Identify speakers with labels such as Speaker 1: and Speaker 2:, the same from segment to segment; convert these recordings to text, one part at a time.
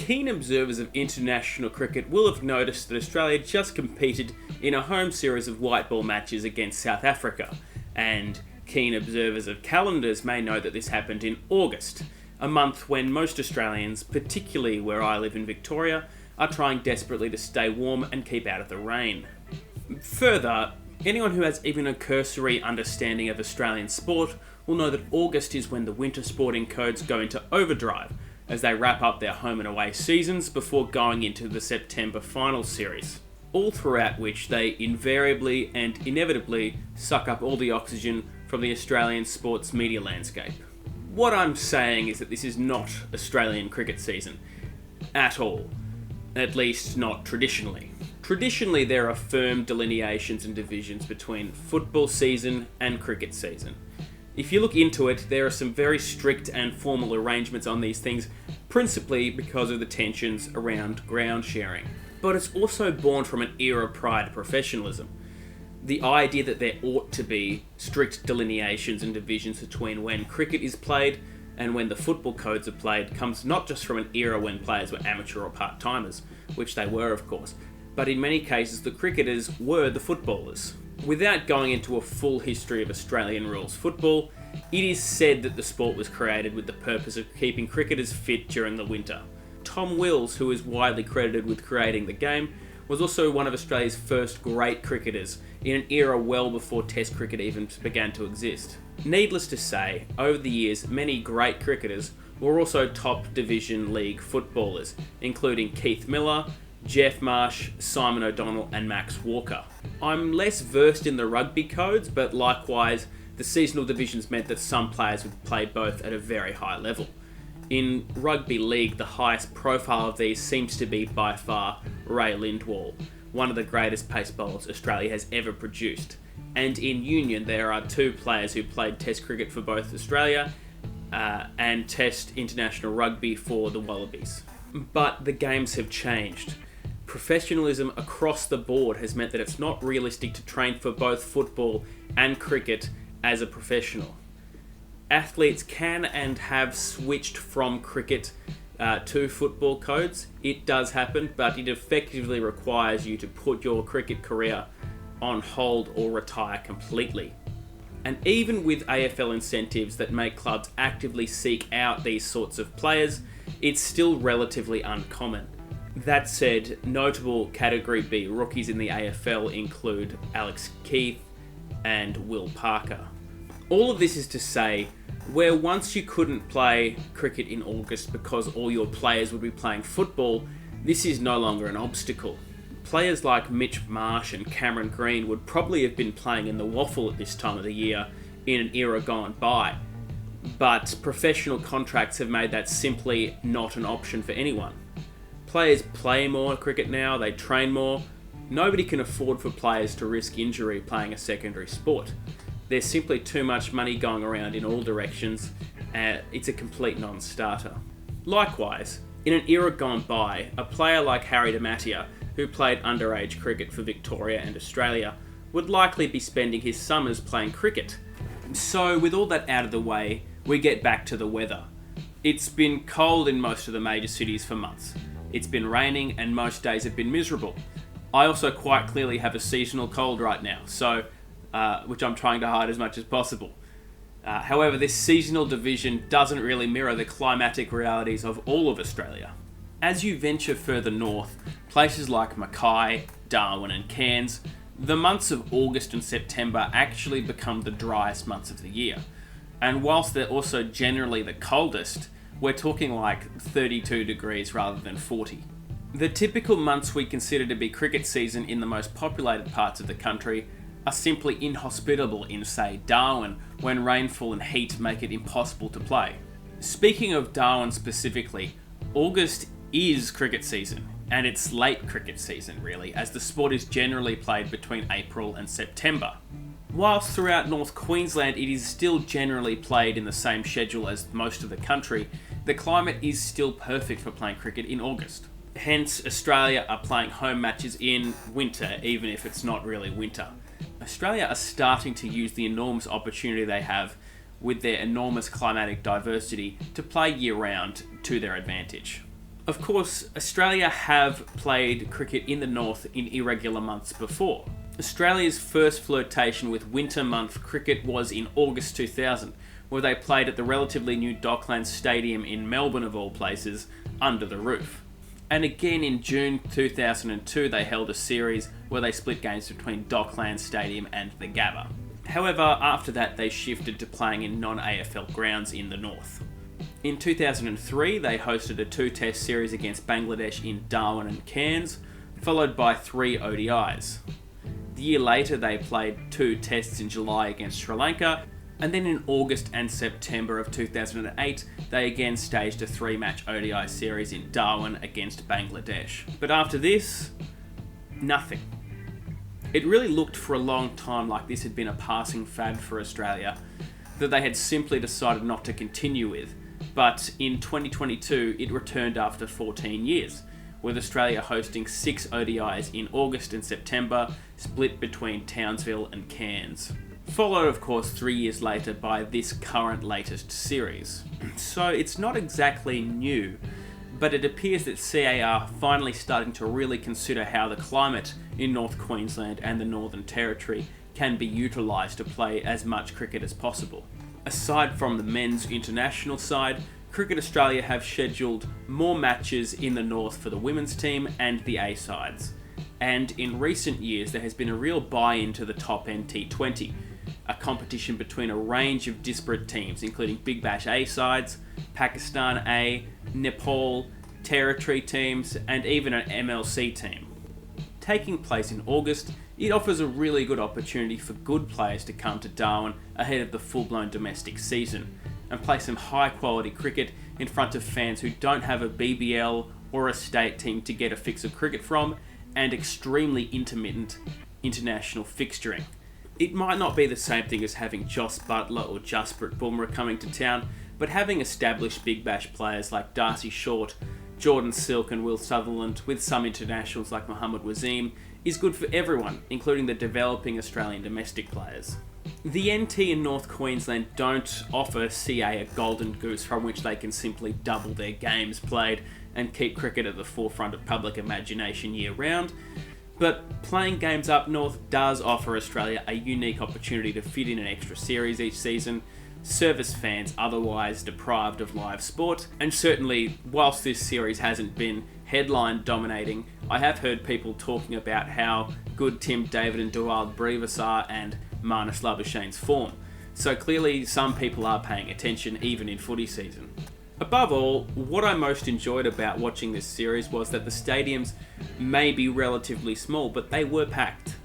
Speaker 1: Keen observers of international cricket will have noticed that Australia just competed in a home series of white ball matches against South Africa, and keen observers of calendars may know that this happened in August, a month when most Australians, particularly where I live in Victoria, are trying desperately to stay warm and keep out of the rain. Further, anyone who has even a cursory understanding of Australian sport will know that August is when the winter sporting codes go into overdrive, as they wrap up their home and away seasons before going into the September final series. All throughout which they invariably and inevitably suck up all the oxygen from the Australian sports media landscape. What I'm saying is that this is not Australian cricket season. At all. At least not traditionally. Traditionally, there are firm delineations and divisions between football season and cricket season. If you look into it, there are some very strict and formal arrangements on these things, principally because of the tensions around ground sharing. But it's also born from an era prior to professionalism. The idea that there ought to be strict delineations and divisions between when cricket is played and when the football codes are played comes not just from an era when players were amateur or part-timers, which they were of course, but in many cases the cricketers were the footballers. Without going into a full history of Australian rules football, it is said that the sport was created with the purpose of keeping cricketers fit during the winter. Tom Wills, who is widely credited with creating the game, was also one of Australia's first great cricketers in an era well before Test cricket even began to exist. Needless to say, over the years, many great cricketers were also top division league footballers, including Keith Miller, Jeff Marsh, Simon O'Donnell and Max Walker. I'm less versed in the rugby codes, but likewise, the seasonal divisions meant that some players would play both at a very high level. In rugby league, the highest profile of these seems to be by far Ray Lindwall, one of the greatest pace bowlers Australia has ever produced. And in union, there are two players who played Test cricket for both Australia and Test international rugby for the Wallabies. But the games have changed. Professionalism across the board has meant that it's not realistic to train for both football and cricket as a professional. Athletes can and have switched from cricket to football codes. It does happen, but it effectively requires you to put your cricket career on hold or retire completely. And even with AFL incentives that make clubs actively seek out these sorts of players, it's still relatively uncommon. That said, notable Category B rookies in the AFL include Alex Keith and Will Parker. All of this is to say, where once you couldn't play cricket in August because all your players would be playing football, this is no longer an obstacle. Players like Mitch Marsh and Cameron Green would probably have been playing in the waffle at this time of the year in an era gone by, but professional contracts have made that simply not an option for anyone. Players play more cricket now, they train more. Nobody can afford for players to risk injury playing a secondary sport. There's simply too much money going around in all directions, and it's a complete non-starter. Likewise, in an era gone by, a player like Harry DeMattia, who played underage cricket for Victoria and Australia, would likely be spending his summers playing cricket. So with all that out of the way, we get back to the weather. It's been cold in most of the major cities for months. It's been raining and most days have been miserable. I also quite clearly have a seasonal cold right now, so which I'm trying to hide as much as possible. However, this seasonal division doesn't really mirror the climatic realities of all of Australia. As you venture further north, places like Mackay, Darwin and Cairns, the months of August and September actually become the driest months of the year. And whilst they're also generally the coldest, we're talking like 32 degrees rather than 40. The typical months we consider to be cricket season in the most populated parts of the country are simply inhospitable in, say, Darwin, when rainfall and heat make it impossible to play. Speaking of Darwin specifically, August is cricket season, and it's late cricket season really, as the sport is generally played between April and September. Whilst throughout North Queensland it is still generally played in the same schedule as most of the country, the climate is still perfect for playing cricket in August. Hence, Australia are playing home matches in winter, even if it's not really winter. Australia are starting to use the enormous opportunity they have with their enormous climatic diversity to play year-round to their advantage. Of course, Australia have played cricket in the north in irregular months before. Australia's first flirtation with winter month cricket was in August 2000, where they played at the relatively new Docklands Stadium in Melbourne of all places, under the roof. And again in June 2002 they held a series where they split games between Docklands Stadium and the Gabba. However, after that they shifted to playing in non-AFL grounds in the north. In 2003, they hosted a 2-test series against Bangladesh in Darwin and Cairns, followed by 3 ODIs. The year later, they played 2 tests in July against Sri Lanka, and then in August and September of 2008, they again staged a 3-match ODI series in Darwin against Bangladesh. But after this, nothing. It really looked for a long time like this had been a passing fad for Australia, that they had simply decided not to continue with. But in 2022, it returned after 14 years, with Australia hosting 6 ODIs in August and September, split between Townsville and Cairns. Followed, of course, 3 years later by this current latest series. So it's not exactly new, but it appears that CA are finally starting to really consider how the climate in North Queensland and the Northern Territory can be utilised to play as much cricket as possible. Aside from the men's international side, Cricket Australia have scheduled more matches in the north for the women's team and the A-sides. And in recent years there has been a real buy-in to the top end T20, a competition between a range of disparate teams including Big Bash A-sides, Pakistan A, Nepal, Territory teams and even an MLC team. Taking place in August, it offers a really good opportunity for good players to come to Darwin ahead of the full-blown domestic season and play some high-quality cricket in front of fans who don't have a BBL or a state team to get a fix of cricket from and extremely intermittent international fixturing. It might not be the same thing as having Jos Buttler or Jasprit Bumrah coming to town, but having established Big Bash players like Darcy Short, Jordan Silk and Will Sutherland, with some internationals like Mohammad Wazeem, is good for everyone, including the developing Australian domestic players. The NT in North Queensland don't offer CA a golden goose from which they can simply double their games played and keep cricket at the forefront of public imagination year round, but playing games up north does offer Australia a unique opportunity to fit in an extra series each season, service fans otherwise deprived of live sport, and certainly, whilst this series hasn't been headline dominating, I have heard people talking about how good Tim David and Dewald Brevis are and Marnus Labuschagne's form, so clearly some people are paying attention even in footy season. Above all, what I most enjoyed about watching this series was that the stadiums may be relatively small, but they were packed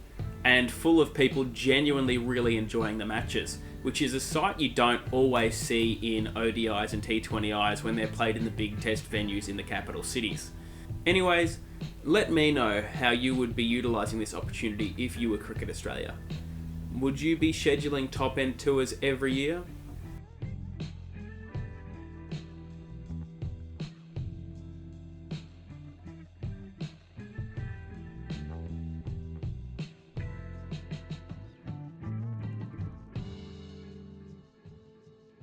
Speaker 1: and full of people genuinely really enjoying the matches, which is a sight you don't always see in ODIs and T20Is when they're played in the big test venues in the capital cities. Anyways, let me know how you would be utilising this opportunity if you were Cricket Australia. Would you be scheduling top-end tours every year?